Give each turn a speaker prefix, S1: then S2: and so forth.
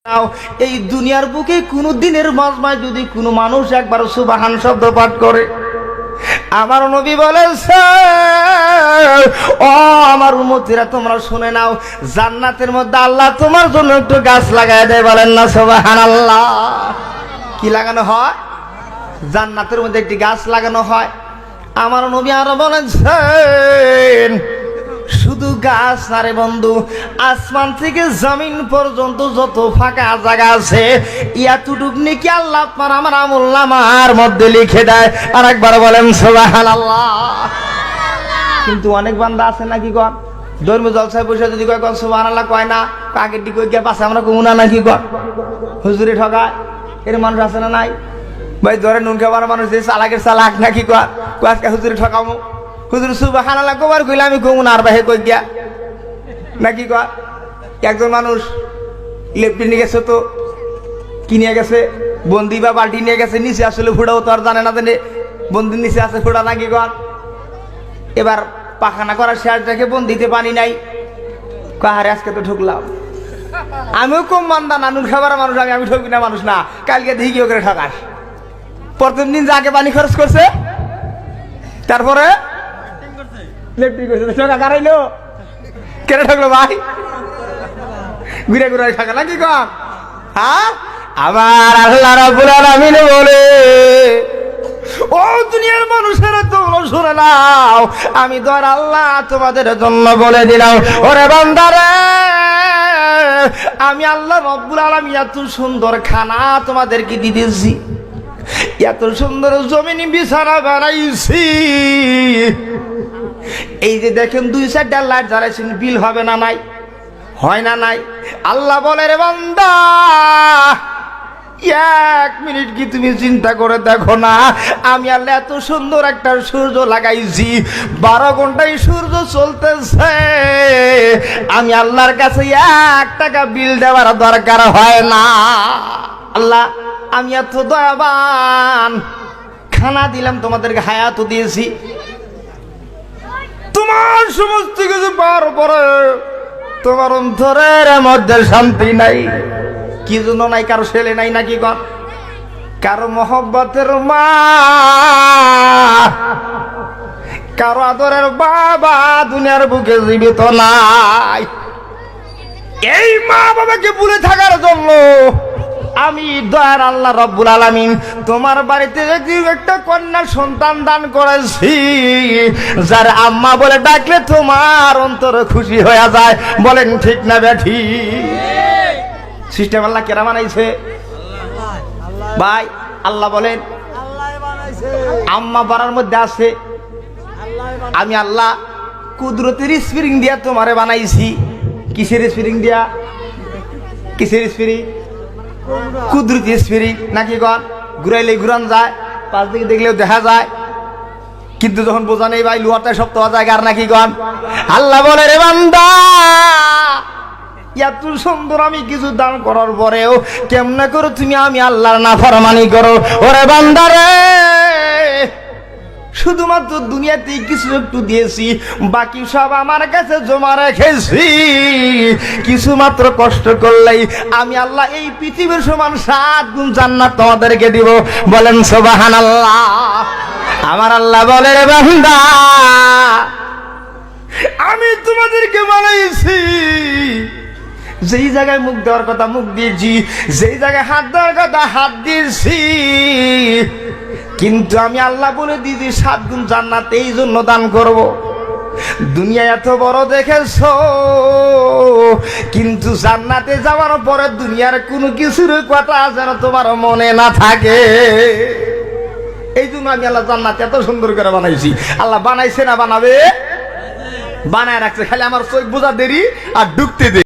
S1: এই দুনিয়ার বুকে কোনো দিনের মাজমায় যদি কোনো মানুষ একবার সুবহান শব্দ পাঠ করে, আমার নবী বলেছে, ও আমার উম্মতিরা তোমরা শুনে নাও, জান্নাতের মধ্যে আল্লাহ তোমার জন্য একটু গাছ লাগায় দেয়। বলেন না সুবহানাল্লাহ। কি লাগানো হয়? জান্নাতের মধ্যে একটি গাছ লাগানো হয়। আমার নবী আরো বলেছেন, শুধু গাছ না রে বন্ধু, আসমান থেকে জমিন পর্যন্ত যত ফাঁকা জায়গা আছে এতটুক নাকি আল্লাহ আপনার আমার আমলনামার মধ্যে লিখে দেয়। আর একবার বলেন সুবহানাল্লাহ। কিন্তু অনেক বান্দা আছে নাকি কর ধর্মীয় জলসায় বসে যদি কয় সুবহানাল্লাহ কয় না, আগের দিকে গিয়ে পাশে আমরা কমুনা নাকি কর হুজুরে ঠকায়, এর মানুষ আছে না নাই? ভাই ধরে নুন খাবার মানুষ যে চালাকের চালাক নাকি কয় আজকে হুজুরে ঠকামো, হুজুর সুবহানাল্লাহ কবার কইলে আমি কমু না, আর বাহে কই গিয়া নাকি কয়। একজন মানুষ লেপটি নিয়ে গেছে, তো কি নিয়ে গেছে, বন্দি বা বাল্টি নিয়ে গেছে, নিচে আসলে ফুটাও তো আর জানে না, জানে বন্দির নিচে আছে ফুটা নাকি কয়। এবার পাখানা করার শেষ দেখে বন্দিতে পানি নাই, কাহারে আজকে তো ঠকলাম। আমিও কম মান্দা না, নুন খাবার মানুষ, আমি ঠকি না মানুষ না। কালকে দেখি কি করে ঠকাস, প্রথম দিন যাকে পানি খরচ করছে, তারপরে কারাইলো কেন ঠকলো ভাই, ঘুরে ঘুরে ঠকা নাকি কম। হ্যাঁ, আবার আল্লাহ রাব্বুল আলামিন বলে, ও দুনিয়ার মানুষেরা তোমরা শুনে নাও, আমি ধর আল্লাহ তোমাদের জন্য বলে দিলাম, ওরে বান্দারে, আমি আল্লাহ রাব্বুল আলামিন এত সুন্দর খানা তোমাদেরকে দিতেছি, এত সুন্দর জমিন বিছানা বানাইছি, এই যে দেখেন 2-4টা লাইট জ্বালাইছেন, বিল হবে না নাই? হয় না নাই? আল্লাহ বলে, রে বান্দা, 1 মিনিট কি তুমি চিন্তা করে দেখো না, আমি আল্লাহ এত সুন্দর একটা সূর্য লাগাইছি, 12 ঘন্টায় সূর্য চলতেছে, আমি আল্লাহর কাছে 1 টাকা বিল দেওয়ার দরকার হয় না। আল্লাহ, আমি এত দয়াবান, খানা দিলাম তোমাদেরকে, হায়াতও দিয়েছি, তোমার সমস্ত কিছু পাওয়ার পরে তোমার অন্তরের মধ্যে শান্তি নাই। কি জন্য নাই? কারো ছেলে নাই নাকি কর, কারো মহব্বতের মা, কারো আদরের বাবা দুনিয়ার বুকে জীবিত নাই। এই মা বাবাকে ভুলে থাকার জন্য আমি দয়ার আল্লাহ রাব্বুল আলামিন তোমার বাড়িতে একটা কন্যা সন্তান দান করেছি, যার আম্মা বলে ডাকলে তোমার অন্তর খুশি হয়ে যায়। বলেন ঠিক না বেঠি? সিস্টেম আল্লাহ কেরা বানাইছে ভাই? আল্লাহ বলেন, আম্মা বাড়ার মধ্যে আছে, আমি আল্লাহ কুদরতের স্প্রিং দিয়া তোমারে বানাইছি। কিসের স্প্রিং দিয়া? কিসের স্প্রিং? কুদরতি স্প্রিং নাকি কন? ঘুরাইলে ঘুরান যায়, পাশ দিকে দেখলেও দেখা যায়, কিন্তু যখন বোঝা নেই ভাই, লোহাটাই সব তো যায় আর নাকি কন। আল্লাহ বলে, রে বান্দা, এত সুন্দর আমি কিছু দান করার পরেও কেমনে করো তুমি আমি আল্লাহর নাফরমানি করো? ওরে বান্দা রে, শুধুমাত্র দুনিয়াতে কিছু একটু দিয়েছি, বাকি সব আমার কাছে জমা রেখেছি। কিছু মাত্র কষ্ট করলেই আমি আল্লাহ এই পৃথিবীর সমান 7 গুণ জান্নাত তোমাদেরকে দিব। বলেন সুবহানাল্লাহ। আমার আল্লাহ বলে, রে বান্দা, আমি তোমাদেরকে বানাইছি, যেই জায়গায় মুখ দেওয়ার কথা মুখ দিয়েছি, যেই জায়গায় হাত দেওয়ার কথা হাত দিয়েছি, কিন্তু আমি আল্লাহ বলে দিয়েছি 7 গুণ জান্নাত এই জন্য দান করব। দুনিয়া এত বড় দেখেছো, কিন্তু জান্নাতে যাওয়ার পরে দুনিয়ার কোনো কিছুর কথা যেন তোমার মনে না থাকে। এই জন্য আমি আল্লাহ জান্নাত এত সুন্দর করে বানাইছি। আল্লাহ বানাইছে না বানাবে? বানায় রাখছে, খালি আমার চোখ বোঝা দেরি আর ঢুকতে দেরি।